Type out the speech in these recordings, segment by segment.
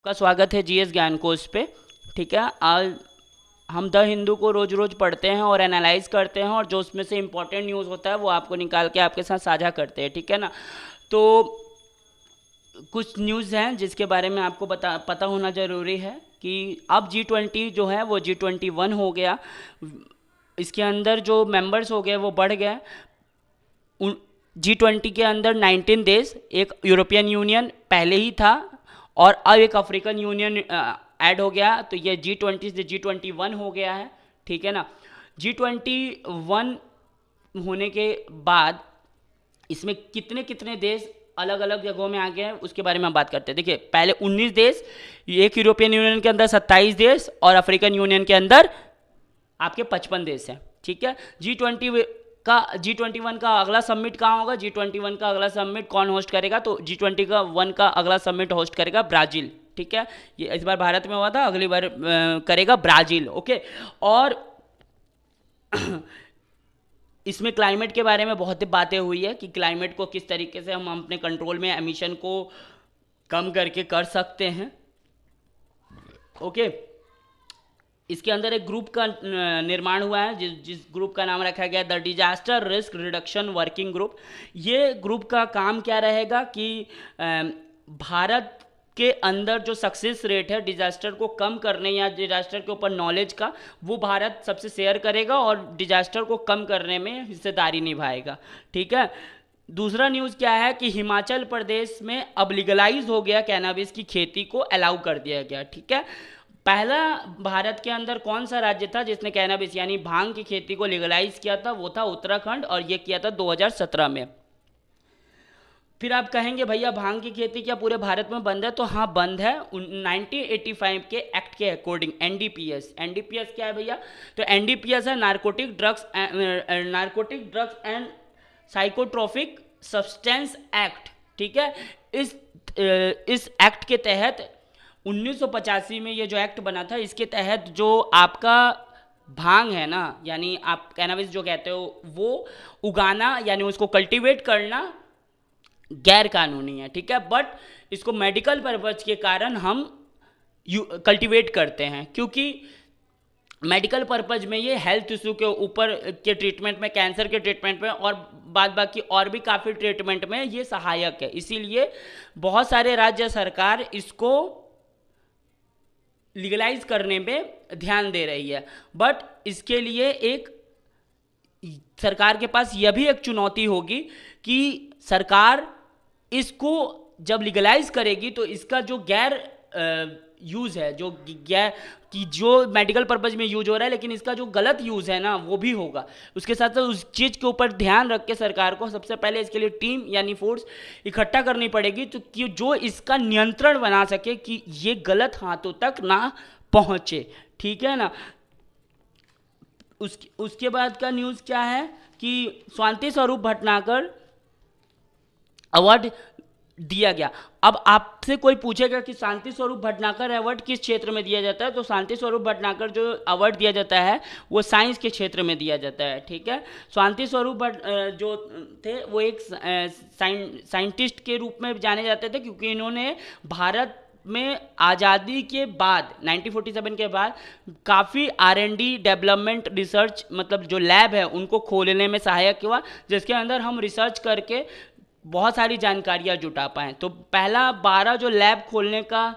का स्वागत है जीएस ज्ञान कोश पे। ठीक है, आज हम द हिंदू को रोज रोज पढ़ते हैं और एनालाइज करते हैं और जो उसमें से इम्पोर्टेंट न्यूज़ होता है वो आपको निकाल के आपके साथ साझा करते हैं। ठीक है ना। तो कुछ न्यूज़ हैं जिसके बारे में आपको पता होना ज़रूरी है कि अब G20 जो है वो G21 हो गया। इसके अंदर जो मेंबर्स हो गए वो बढ़ गए। G20 के अंदर 19 देश, एक यूरोपियन यूनियन पहले ही था और अब एक अफ्रीकन यूनियन ऐड हो गया, तो ये G20 से G21 हो गया है। ठीक है ना। G21 होने के बाद इसमें कितने कितने देश अलग अलग जगहों में आ गए हैं उसके बारे में हम बात करते हैं। देखिए, पहले 19 देश, एक यूरोपियन यूनियन के अंदर 27 देश और अफ्रीकन यूनियन के अंदर आपके 55 देश हैं। ठीक है। G21 का अगला समिट कहाँ होगा? G21 का अगला समिट कौन होस्ट करेगा? तो G21 का अगला समिट होस्ट करेगा ब्राज़ील। ठीक है, ये इस बार भारत में हुआ था, अगली बार करेगा ब्राज़ील। ओके। और इसमें क्लाइमेट के बारे में बहुत बातें हुई है कि क्लाइमेट को किस तरीके से हम अपने कंट्रोल में एमिशन को कम करके कर सकते हैं। ओके। इसके अंदर एक ग्रुप का निर्माण हुआ है जिस ग्रुप का नाम रखा गया the disaster risk reduction working group. ये ग्रुप का काम क्या रहेगा कि भारत के अंदर जो सक्सेस रेट है डिजास्टर को कम करने या डिजास्टर के ऊपर नॉलेज का, वो भारत सबसे शेयर करेगा और डिजास्टर को कम करने में हिस्सेदारी निभाएगा। ठीक है। दूसरा न्यूज़ क्या है कि हिमाचल प्रदेश में अब लीगलाइज हो गया, कैनाबिस की खेती को अलाउ कर दिया गया। ठीक है। पहला भारत के अंदर कौन सा राज्य था जिसने कैनाबिस यानी भांग की खेती को लीगलाइज किया था? वो था उत्तराखंड, और ये किया था 2017 में। फिर आप कहेंगे भैया भांग की खेती क्या पूरे भारत में बंद है? तो हाँ, बंद है। 1985 के एक्ट के अकॉर्डिंग एनडीपीएस। एनडीपीएस क्या है भैया? तो एनडीपीएस है narcotic drugs and psychotropic substance act. ठीक है। इस एक्ट के तहत 1985 में ये जो एक्ट बना था, इसके तहत जो आपका भांग है ना, यानी आप कैनाबिस जो कहते हो, वो उगाना यानी उसको कल्टीवेट करना गैर कानूनी है। ठीक है। बट इसको मेडिकल पर्पज के कारण हम कल्टीवेट करते हैं, क्योंकि मेडिकल पर्पज में ये हेल्थ इशू के ऊपर के ट्रीटमेंट में, कैंसर के ट्रीटमेंट में और बाद बाकी और भी काफ़ी ट्रीटमेंट में ये सहायक है। इसीलिए बहुत सारे राज्य सरकार इसको लीगलाइज करने में ध्यान दे रही है। बट इसके लिए एक सरकार के पास यह भी एक चुनौती होगी कि सरकार इसको जब लीगलाइज करेगी तो इसका जो गैर यूज़ है, जो गैर कि जो मेडिकल पर्पज में यूज हो रहा है लेकिन इसका जो गलत यूज़ है ना, वो भी होगा। उसके साथ साथ उस चीज़ के ऊपर ध्यान रख के सरकार को सबसे पहले इसके लिए टीम यानी फोर्स इकट्ठा करनी पड़ेगी, तो कि जो इसका नियंत्रण बना सके कि ये गलत हाथों तक ना पहुँचे। ठीक है ना। उसके बाद का न्यूज़ क्या है कि शांति स्वरूप भटनागर अवार्ड दिया गया। अब आपसे कोई पूछेगा कि शांति स्वरूप भटनागर अवार्ड किस क्षेत्र में दिया जाता है, तो शांति स्वरूप भटनागर जो अवार्ड दिया जाता है वो साइंस के क्षेत्र में दिया जाता है। ठीक है। शांति स्वरूप भट जो थे वो एक साइंटिस्ट के रूप में जाने जाते थे, क्योंकि इन्होंने भारत में आज़ादी के बाद 1947 के बाद काफ़ी R&D डेवलपमेंट रिसर्च, मतलब जो लैब है उनको खोलने में सहायक हुआ, जिसके अंदर हम रिसर्च करके बहुत सारी जानकारियाँ जुटा पाएँ। तो पहला 12 जो लैब खोलने का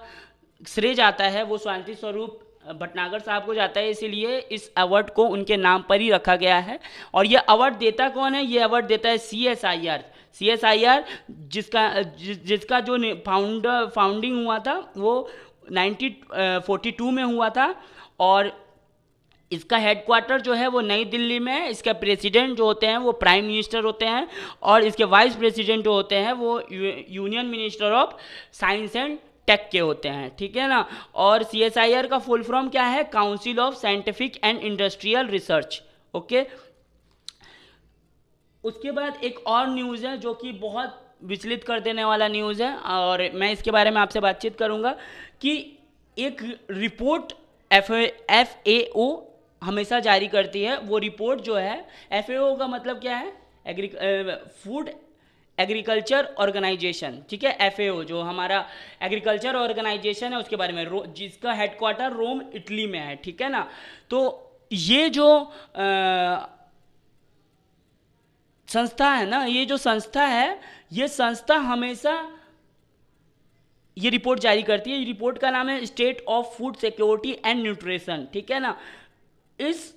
श्रेय जाता है वो शांति स्वरूप भटनागर साहब को जाता है, इसीलिए इस अवार्ड को उनके नाम पर ही रखा गया है। और ये अवार्ड देता कौन है? ये अवार्ड देता है CSIR, जिसका जो फाउंडिंग हुआ था वो 1942 में हुआ था, और इसका हेडक्वार्टर जो है वो नई दिल्ली में है। इसका प्रेसिडेंट जो होते हैं वो प्राइम मिनिस्टर होते हैं, और इसके वाइस प्रेसिडेंट जो होते हैं वो union minister of science and tech के होते हैं। ठीक है ना। और CSIR का फुल फॉर्म क्या है? Council of scientific and industrial research. Okay. उसके बाद एक और न्यूज़ है जो कि बहुत विचलित कर देने वाला न्यूज़ है, और मैं इसके बारे में आपसे बातचीत करूंगा कि एक रिपोर्ट FAO हमेशा जारी करती है। वो रिपोर्ट जो है, FAO का मतलब क्या है? फूड एग्रीकल्चर ऑर्गेनाइजेशन, ठीक है, FAO जो हमारा एग्रीकल्चर ऑर्गेनाइजेशन है उसके बारे में, जिसका हेडक्वार्टर रोम इटली में है, ठीक है ना। तो ये जो संस्था है ना, ये जो संस्था है, ये संस्था हमेशा ये रिपोर्ट जारी करती है। ये रिपोर्ट का नाम है state of food security and nutrition, ठीक है ना। इस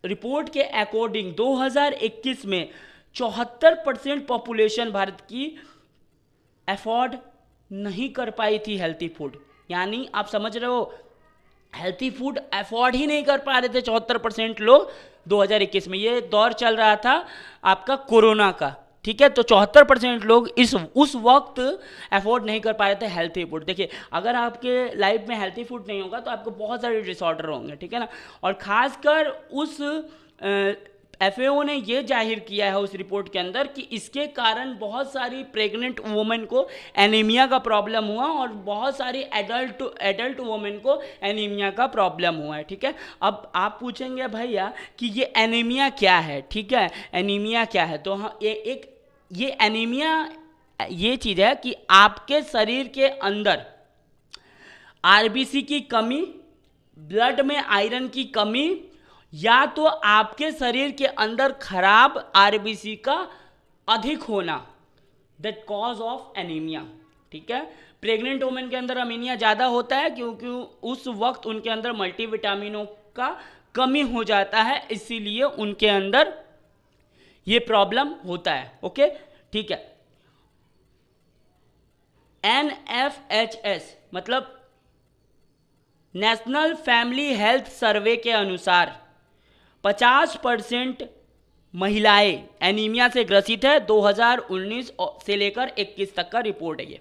रिपोर्ट के अकॉर्डिंग 2021 में 74% पॉपुलेशन भारत की अफोर्ड नहीं कर पाई थी हेल्थी फूड। यानी आप समझ रहे हो, हेल्थी फूड अफोर्ड ही नहीं कर पा रहे थे 74% लोग 2021 में। ये दौर चल रहा था आपका कोरोना का, ठीक है। तो 74% लोग उस वक्त अफोर्ड नहीं कर पा रहे थे हेल्थी फूड। देखिए, अगर आपके लाइफ में हेल्थी फूड नहीं होगा तो आपको बहुत सारे डिसऑर्डर होंगे, ठीक है ना। और खासकर उस FAO ने ये जाहिर किया है उस रिपोर्ट के अंदर कि इसके कारण बहुत सारी प्रेग्नेंट वुमेन को एनीमिया का प्रॉब्लम हुआ और बहुत सारी एडल्ट वुमेन को एनीमिया का प्रॉब्लम हुआ है, ठीक है। अब आप पूछेंगे भैया कि ये एनीमिया क्या है, ठीक है, एनीमिया क्या है। तो हाँ, ये एनीमिया ये चीज़ है कि आपके शरीर के अंदर RBC की कमी, ब्लड में आयरन की कमी, या तो आपके शरीर के अंदर खराब RBC का अधिक होना, दैट कॉज ऑफ एनीमिया, ठीक है। प्रेग्नेंट वुमेन के अंदर एनीमिया ज़्यादा होता है क्योंकि उस वक्त उनके अंदर मल्टीविटामिनों का कमी हो जाता है, इसीलिए उनके अंदर ये प्रॉब्लम होता है, ओके, ठीक है। NFHS मतलब नेशनल फैमिली हेल्थ सर्वे के अनुसार 50% महिलाएं एनीमिया से ग्रसित है। 2019 से लेकर 21 तक का रिपोर्ट है ये।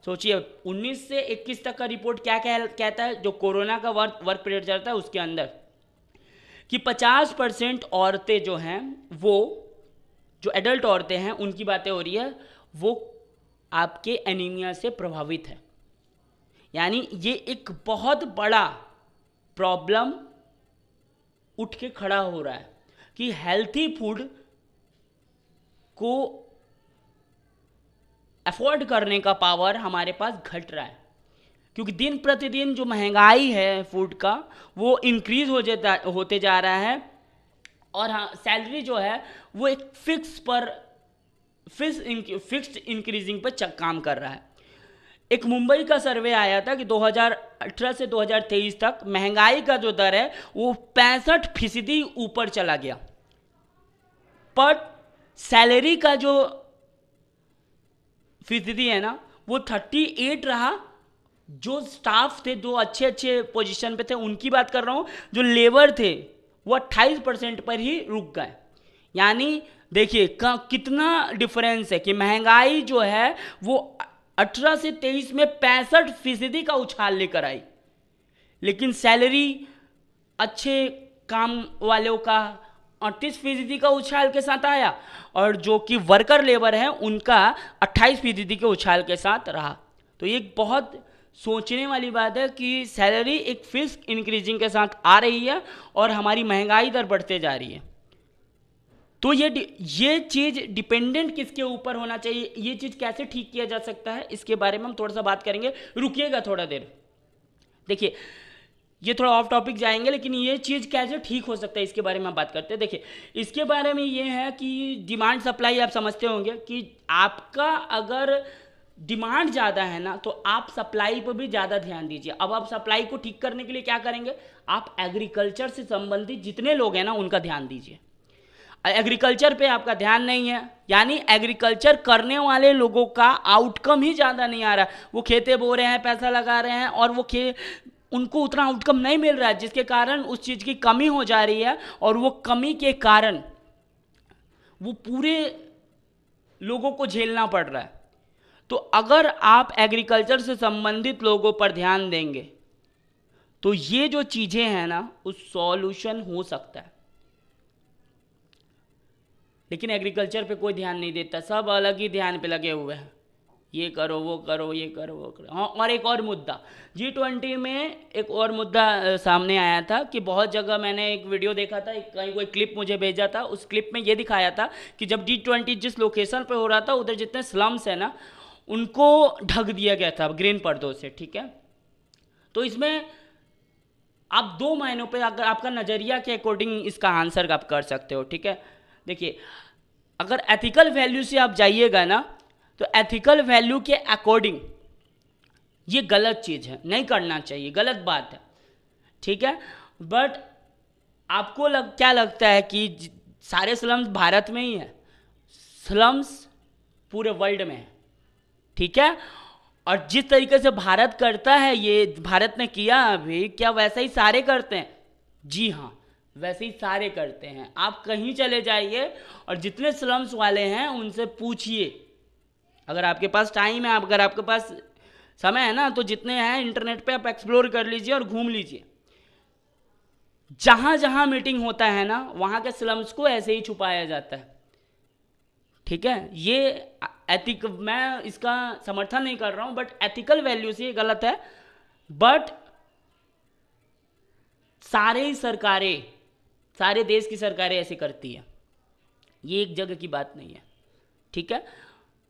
सोचिए, 19 से 21 तक का रिपोर्ट क्या कहता है, जो कोरोना का वर्क पीरियड चलता है उसके अंदर, कि 50% औरतें जो हैं, वो जो एडल्ट औरतें हैं उनकी बातें हो रही है, वो आपके एनीमिया से प्रभावित है। यानी ये एक बहुत बड़ा प्रॉब्लम उठ के खड़ा हो रहा है कि हेल्थी फूड को अफोर्ड करने का पावर हमारे पास घट रहा है, क्योंकि दिन प्रतिदिन जो महंगाई है फूड का वो इंक्रीज होते जा रहा है। और हाँ, सैलरी जो है वो एक फिक्स्ड इंक्रीजिंग पर काम कर रहा है। एक मुंबई का सर्वे आया था कि 2018 से 2023 तक महंगाई का जो दर है वो 65% ऊपर चला गया, पर सैलरी का जो फीसदी है ना वो 38 रहा। जो स्टाफ थे, जो अच्छे पोजीशन पे थे, उनकी बात कर रहा हूँ, जो लेबर थे वो 28% पर ही रुक गए। यानी देखिए कितना डिफरेंस है कि महंगाई जो है वो 18 से 23 में 65% का उछाल लेकर आई, लेकिन सैलरी अच्छे काम वालों का 38% का उछाल के साथ आया, और जो कि वर्कर लेबर है उनका 28% के उछाल के साथ रहा। तो ये बहुत सोचने वाली बात है कि सैलरी एक फिक्स्ड इंक्रीजिंग के साथ आ रही है और हमारी महंगाई दर बढ़ते जा रही है। तो ये चीज़ डिपेंडेंट किसके ऊपर होना चाहिए, ये चीज़ कैसे ठीक किया जा सकता है, इसके बारे में हम थोड़ा सा बात करेंगे। रुकिएगा थोड़ा देर। देखिए, ये थोड़ा ऑफ टॉपिक जाएंगे, लेकिन ये चीज़ कैसे ठीक हो सकता है इसके बारे में हम बात करते हैं। देखिए, इसके बारे में ये है कि डिमांड सप्लाई आप समझते होंगे कि आपका अगर डिमांड ज़्यादा है ना तो आप सप्लाई पर भी ज़्यादा ध्यान दीजिए। अब आप सप्लाई को ठीक करने के लिए क्या करेंगे, आप एग्रीकल्चर से संबंधित जितने लोग हैं ना उनका ध्यान दीजिए। एग्रीकल्चर पे आपका ध्यान नहीं है, यानी एग्रीकल्चर करने वाले लोगों का आउटकम ही ज़्यादा नहीं आ रहा। वो खेते बो रहे हैं, पैसा लगा रहे हैं, और वो उनको उतना आउटकम नहीं मिल रहा है, जिसके कारण उस चीज़ की कमी हो जा रही है, और वो कमी के कारण वो पूरे लोगों को झेलना पड़ रहा है। तो अगर आप एग्रीकल्चर से संबंधित लोगों पर ध्यान देंगे तो ये जो चीज़ें हैं ना उस सॉल्यूशन हो सकता है। लेकिन एग्रीकल्चर पे कोई ध्यान नहीं देता, सब अलग ही ध्यान पे लगे हुए हैं। ये करो वो करो ये करो वो करो। हाँ, और एक और मुद्दा G20 में एक और मुद्दा सामने आया था कि बहुत जगह मैंने एक वीडियो देखा था, कहीं कोई क्लिप मुझे भेजा था, उस क्लिप में ये दिखाया था कि जब G20 जिस लोकेशन पे हो रहा था उधर जितने स्लम्स है ना उनको ढक दिया गया था ग्रीन पर्दों से, ठीक है। तो इसमें आप दो मायनों पे अगर आपका नज़रिया के अकॉर्डिंग इसका आंसर आप कर सकते हो, ठीक है। देखिए, अगर एथिकल वैल्यू से आप जाइएगा ना तो एथिकल वैल्यू के अकॉर्डिंग ये गलत चीज़ है, नहीं करना चाहिए, गलत बात है, ठीक है। बट आपको क्या लगता है कि सारे स्लम्स भारत में ही है? स्लम्स पूरे वर्ल्ड में है, ठीक है। और जिस तरीके से भारत करता है, ये भारत ने किया अभी, क्या वैसा ही सारे करते हैं? जी हाँ, वैसे ही सारे करते हैं। आप कहीं चले जाइए और जितने स्लम्स वाले हैं उनसे पूछिए, अगर आपके पास टाइम है, अगर आपके पास समय है ना, तो जितने हैं इंटरनेट पे आप एक्सप्लोर कर लीजिए और घूम लीजिए। जहां जहां मीटिंग होता है ना वहां के स्लम्स को ऐसे ही छुपाया जाता है, ठीक है। ये मैं इसका समर्थन नहीं कर रहा हूं, बट एथिकल वैल्यू से ये गलत है। बट सारे देश की सरकारें ऐसे करती है, ये एक जगह की बात नहीं है, ठीक है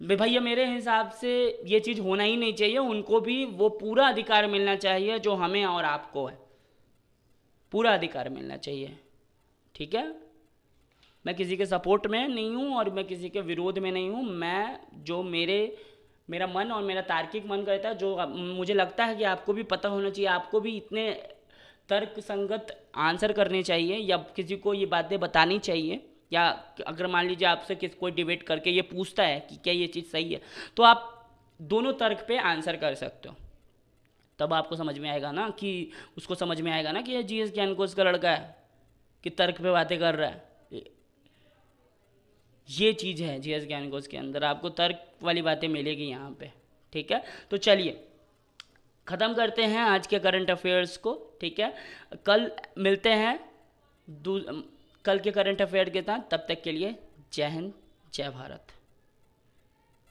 भैया। मेरे हिसाब से ये चीज़ होना ही नहीं चाहिए, उनको भी वो पूरा अधिकार मिलना चाहिए जो हमें और आपको है, पूरा अधिकार मिलना चाहिए, ठीक है। मैं किसी के सपोर्ट में नहीं हूँ और मैं किसी के विरोध में नहीं हूँ। मैं जो मेरा मन और मेरा तार्किक मन करता है, जो मुझे लगता है कि आपको भी पता होना चाहिए, आपको भी इतने तर्क संगत आंसर करने चाहिए या किसी को ये बातें बतानी चाहिए, या अगर मान लीजिए आपसे कोई डिबेट करके ये पूछता है कि क्या ये चीज़ सही है, तो आप दोनों तर्क पे आंसर कर सकते हो। तब आपको समझ में आएगा ना कि उसको समझ में आएगा ना कि ये जीएस ज्ञानकोश का लड़का है कि तर्क पे बातें कर रहा है। ये चीज़ है जीएस ज्ञानकोश के अंदर, आपको तर्क वाली बातें मिलेगी यहाँ पे, ठीक है। तो चलिए ख़त्म करते हैं आज के करंट अफेयर्स को, ठीक है। कल मिलते हैं कल के करंट अफेयर के साथ, तब तक के लिए जय हिंद जय भारत।